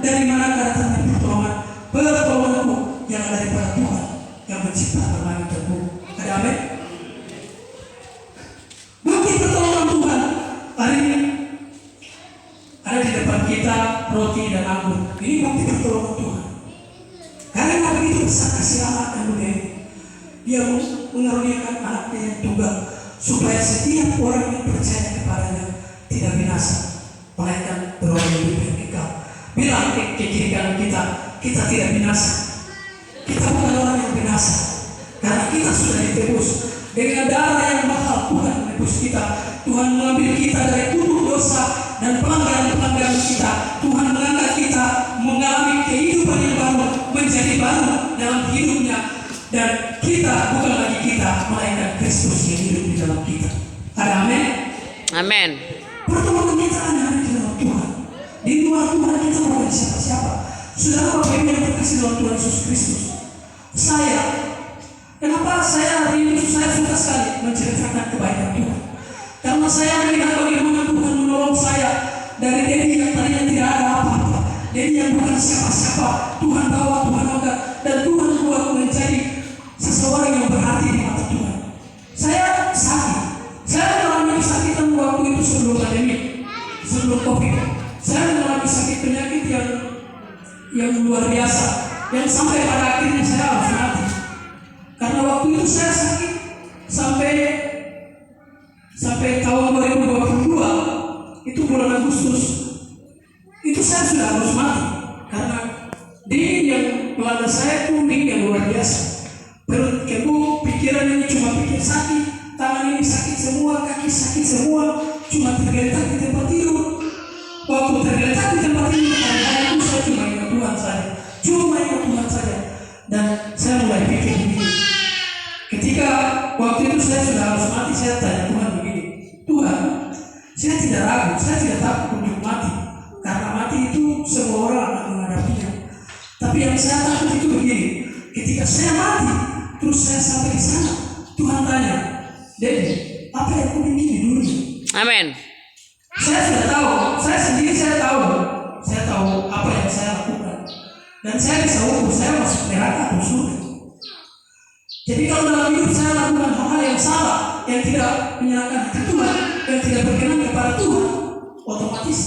dari mana datangnya pertolongan? Pertolonganku yang daripada Tuhan yang menciptakan langit dan bumi. Ada amin? Bukti pertolongan Tuhan hari ini ada di depan kita, roti dan anggur. Ini bukti pertolongan Tuhan. Karena begitu besar kasih Allah dan dunia ini, Dia mengaruniakan anaknya yang tunggal, supaya setiap orang yang percaya kepadanya tidak binasa, melainkan beroleh hidup yang kekal. Bilang ke kiri kanan kita tidak binasa. Kita bukan orang yang binasa, karena kita sudah ditebus dengan darah yang mahal. Tuhan menebus kita. Tuhan mengambil kita dari kutuk dosa dan pelanggaran-pelanggaran kita. Tuhan mengangkat kita mengalami kehidupan yang baru, menjadi baru dalam hidupnya. Dan kita bukan lagi kita, melainkan Kristus yang hidup di dalam kita. Ada amin? Amin. Pertolongan kita ada di dalam Tuhan. Di luar Tuhan kita bukan siapa-siapa. Saudara Bapak Ibu yang terkasih dalam Tuhan Yesus Kristus, kenapa saya hari ini saya suka sekali menceritakan kebaikan Tuhan? Karena saya melihat bagaimana Tuhan menolong saya dari Dedi yang tadinya tidak ada apa-apa, Dedi yang bukan siapa-siapa. Tuhan bawa, Tuhan angkat, dan Tuhan buat menjadi seseorang yang berarti di mata Tuhan. Saya sakit. Saya mengalami kesakitan waktu itu sebelum pandemi, sebelum COVID. Saya mengalami sakit penyakit yang luar biasa, yang sampai pada akhirnya saya harus mati. Karena waktu itu saya sakit sampai tahun 2022, itu bulan Agustus, itu saya sudah harus mati. Karena dingin yang melanda saya itu dingin yang luar biasa. Perut kebuk, pikiran ini cuma pikir sakit, tangan ini sakit semua, kaki sakit semua, cuma tergeletak di tempat tidur. Waktu tergeletak di tempat tidur, kadang-kadang itu saya cuma ingat Tuhan saja. Dan saya mulai pikir begini. Ketika waktu itu saya sudah harus mati, saya tanya Tuhan begini, Tuhan, saya tidak ragu, saya tidak takut untuk mati, karena mati itu semua orang akan menghadapinya. Tapi yang saya takut itu begini, ketika saya mati, terus saya sampai di sana, Tuhan tanya, Dedi, apa yang kau ingin di dunia? Amin. Saya sudah tahu, saya tahu apa yang saya lakukan, dan saya bisa ukur saya masuk neraka atau surga. Jadi kalau dalam hidup saya lakukan hal-hal yang salah, yang tidak menyenangkan hati Tuhan, yang tidak berkenan kepada Tuhan, otomatis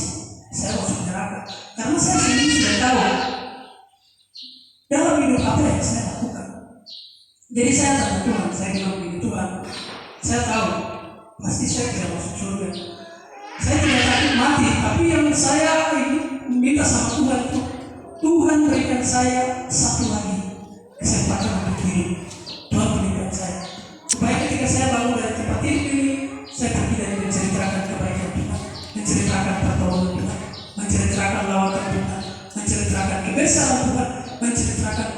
saya masuk neraka. Karena saya sendiri sudah tahu dalam hidup apa yang saya lakukan. Jadi saya tanya Tuhan, saya bilang begini, Tuhan, saya tahu pasti saya tidak masuk surga. Saya tidak takut mati, tapi yang saya minta sama Tuhan itu, Tuhan berikan saya satu lagi kesempatan untuk hidup. Tuhan berikan saya supaya ketika saya bangun dari tempat tidur ini, saya pergi dari menceritakan kebaikan Tuhan, menceritakan pertolongan Tuhan, menceritakan lawatan Tuhan, menceritakan kebesaran Tuhan, menceritakan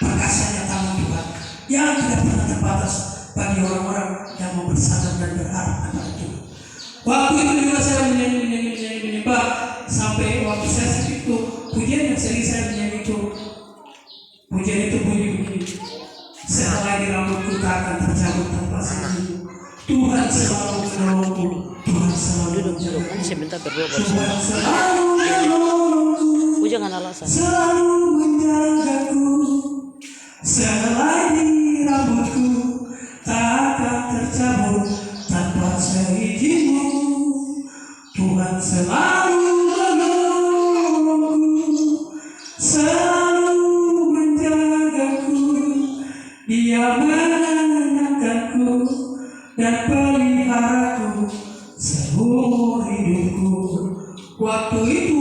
perkasanya tangan Tuhan yang tidak pernah terbatas bagi orang-orang yang mau bersandar dan berharap kepada Tuhan. Waktu itu juga saya menyanyi sampai waktu saya sakit itu, pujian yang sering saya menyanyi itu, pujian itu bunyi begini, selagi rambutku tak akan tercabut tanpa seizinku, Tuhan selalu menolongku, Tuhan selalu menjagaku, Tuhan selalu menolongku, Jangan alasan. selalu menjagaku, selagi rambutku tak akan tercabut tanpa seizinku, Tuhan selalu menolongku, selalu menjagaku, Dia menenangkanku dan peliharaku seumur hidupku. Waktu itu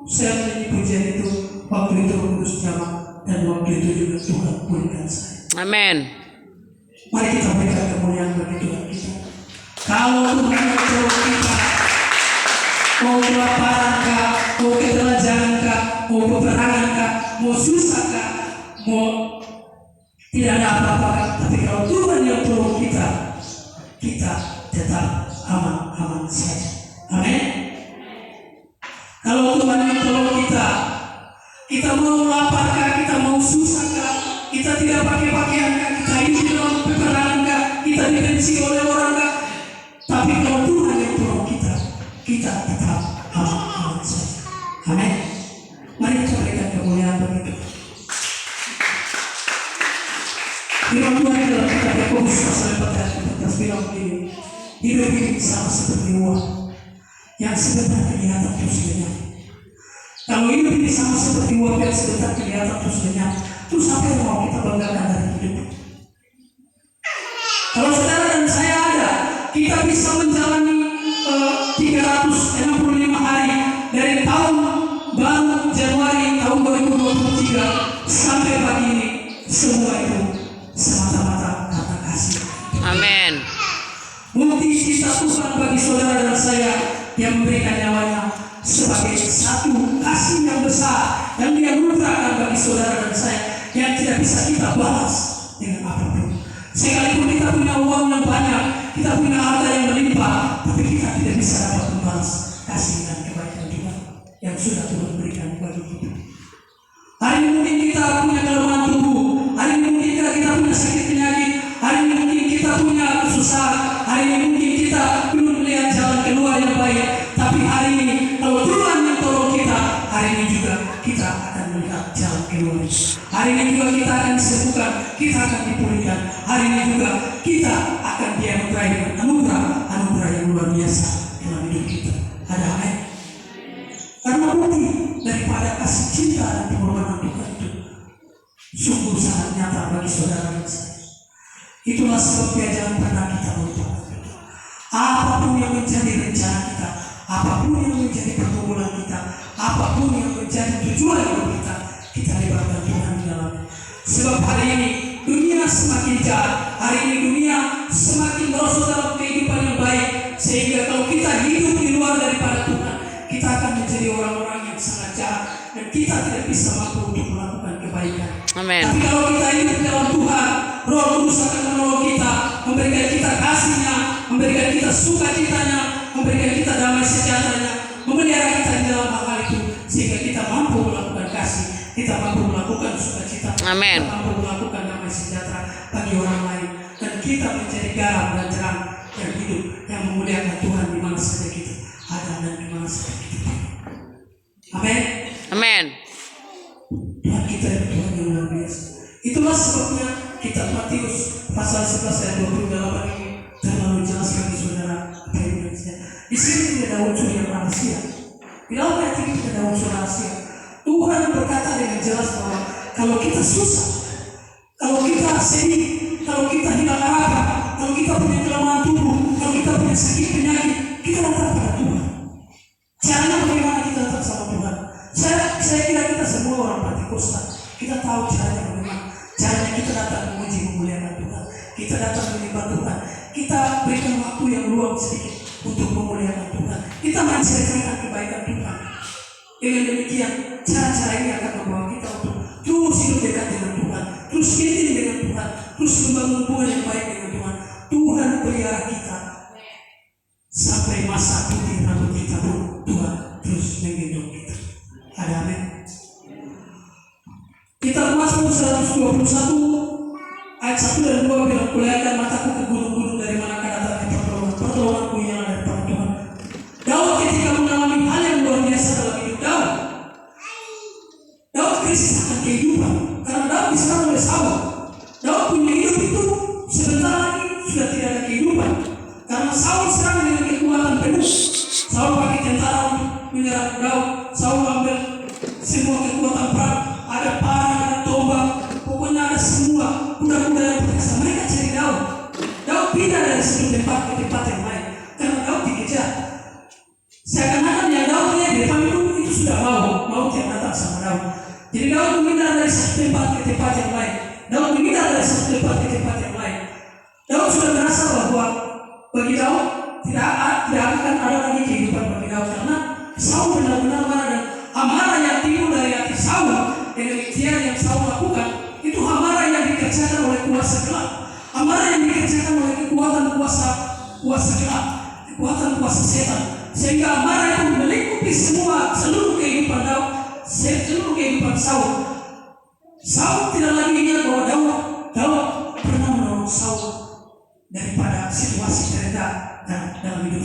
saya menyanyi pujian itu, waktu itu mengurus jamaah, dan waktu itu juga Tuhan pulihkan saya. Amin. Mari kita berikan kemuliaan bagi Tuhan kita. Kalau Tuhan menolong kita, mau kelaparan kah, mau ketelanjangan kah, mau peperangan kah, mau susah kah, mau tidak ada apa-apa kah, tapi kalau Tuhan yang tolong kita, kita tetap aman-aman saja. Amin. Kalau Tuhan yang tolong kita mau lapar kah, kita mau susah kah, kita tidak pakai pakaian kah, kita hidup dalam peperangan kah, kita dibenci oleh orang kah, tapi kalau Tuhan yang tolong kita tetap aman-aman saja. Amin. Mari hidup ini sama seperti uang yang sebentar kelihatan terus lenyap. Kalau hidup ini sama seperti uang yang sebentar kelihatan terus lenyap, terus apa yang mau kita banggakan dari hidup? Kalau saudara dan saya ada, kita bisa menjalani 365 hari dari tahun baru Januari tahun 2023 sampai pagi ini, semua itu semata-mata kata kasih. Amin. Bukti cinta Tuhan bagi saudara dan saya yang memberikan nyawanya sebagai satu kasih yang besar yang Dia anugerahkan bagi saudara dan saya yang tidak bisa kita balas dengan apapun. Sekalipun kita punya uang yang banyak, kita punya harta yang melimpah, tapi kita tidak bisa dapat membalas kasih dan kebaikan Tuhan yang sudah Tuhan berikan bagi kita. Hari ini mungkin kita punya kelemahan tubuh, hari ini mungkin kita punya sakit penyakit, hari ini mungkin kita punya kesusahan, hari ini mungkin kita belum melihat jalan keluar yang baik, tapi hari ini kalau Tuhan yang tolong kita, hari ini juga kita akan melihat jalan keluar. Hari ini juga kita akan disembuhkan, kita akan dipulihkan. Hari ini juga kita akan dianugerahi dengan anugerah yang luar biasa dalam hidup kita. Ada amin. Karena bukti daripada kasih cinta dan pengorbanan Tuhan itu sungguh sangat nyata bagi saudara dan saya. Itulah sebabnya jangan pernah kita melupakan. Apapun yang menjadi rencana kita, apapun yang menjadi pergumulan kita, apapun yang menjadi tujuan hidup kita, kita libatkan Tuhan di dalamnya. Sebab hari ini dunia semakin jahat, hari ini dunia semakin merosot dalam kehidupan yang baik, sehingga kalau kita hidup di luar daripada Tuhan, kita akan menjadi orang-orang yang sangat jahat dan kita tidak bisa mampu untuk melakukan kebaikan. Amin. Tapi kalau kita hidup di dalam Tuhan, Roh Kudus akan menolong kita, memberikan kita kasih-Nya, memberikan kita sukacitanya, memberikan kita damai sejahteranya, memelihara kita di dalam hal itu, sehingga kita mampu melakukan kasih, kita mampu melakukan sukacita, Amin. kita mampu melakukan damai sejahtera bagi orang lain, dan kita menjadi garam dan terang yang hidup yang memuliakan Tuhan di mana saja kita ada dan di mana saja kita. Amin. Amin. Tuhan kita itu Tuhan yang luar biasa. Itulah sebabnya kitab Matius pasal 11 ayat 28 ini terlalu jelas bagi saudara apa yang Indonesia. Di sini tidak ada unsur yang rahasia. Di dalam ayat ini tidak ada unsur rahasia. Tuhan berkata dengan jelas bahwa kalau kita susah, kalau kita sedih, kalau kita hilang harapan, kalau kita punya kelemahan tubuh, kalau kita punya sakit penyakit, kita datang pada Tuhan. Caranya bagaimana kita datang sama Tuhan? Saya kira kita semua orang Pentakosta, kita tahu caranya bagaimana. Caranya kita datang memuji memuliakan Tuhan, kita datang menyembah Tuhan, kita berikan waktu yang luang sedikit untuk memuliakan Tuhan, kita menceritakan kebaikan Tuhan. Dengan demikian, cara-cara ini akan membawa kita untuk terus hidup dekat dengan Tuhan, terus intim dengan Tuhan, terus membangun hubungan yang baik dengan Tuhan. Tuhan pelihara kita sampai masa putih rambut kita pun Tuhan terus menggendong kita. Ada amin. Kitab Mazmur 121 ayat 1 dan 2 bilang, "Kulihatkan mataku ke gunung-gunung, dari manakah datangnya pertolongan? Pertolonganku ialah dari Tuhan." Daud ketika mengalami hal yang luar biasa dalam hidup Daud krisis akan kehidupan karena Daud diserang oleh Saul. Daud punya hidup itu sebentar lagi sudah tidak ada kehidupan karena Saul serang dengan kekuatan penuh. Saul pakai tentara untuk menyerang Daud. Saul ambil semua kekuatan perang, ada panah, ada tombak, pokoknya ada semua kuda-kuda yang perkasa. Mereka cari Daud. Daud pindah dari satu tempat ke tempat yang lain karena Daud dikejar. Seakan-akan yang Daud lihat di depan itu sudah maut yang datang sama Daud. Jadi Daud memindah dari satu tempat ke tempat yang lain. Daud memindah dari satu tempat ke tempat yang lain. Daud sudah merasa bahwa bagi Daud tidak akan ada lagi kehidupan bagi Daud karena Saul benar-benar marah, dan amarah yang timbul dari hati Saul dengan ikhtiar yang Saul lakukan itu amarah yang dikerjakan oleh kuasa gelap, amarah yang dikerjakan oleh kekuatan kuasa gelap, kekuatan kuasa setan, sehingga amarah itu melingkupi seluruh kehidupan Daud, seluruh kehidupan Saul. Saul tidak lagi ingat bahwa Daud pernah menolong Saul daripada situasi terendah dalam hidup